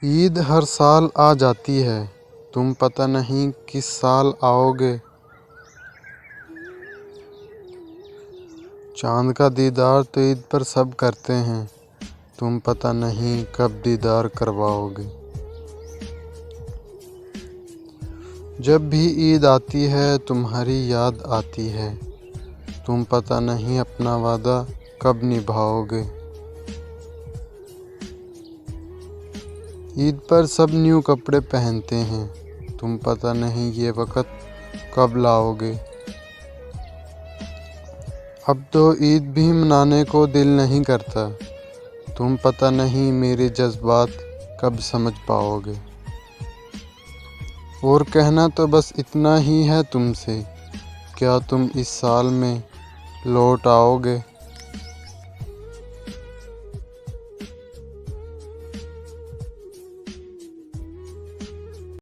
عید ہر سال آ جاتی ہے، تم پتہ نہیں کس سال آؤ گے۔ چاند کا دیدار تو عید پر سب کرتے ہیں، تم پتہ نہیں کب دیدار کرواؤ گے۔ جب بھی عید آتی ہے تمہاری یاد آتی ہے، تم پتہ نہیں اپنا وعدہ کب نبھاؤ گے۔ عید پر سب نیو کپڑے پہنتے ہیں، تم پتہ نہیں یہ وقت کب لاؤ گے۔ اب تو عید بھی منانے کو دل نہیں کرتا، تم پتہ نہیں میرے جذبات کب سمجھ پاؤ گے۔ اور کہنا تو بس اتنا ہی ہے تم سے، کیا تم اس سال میں لوٹ آؤ گے؟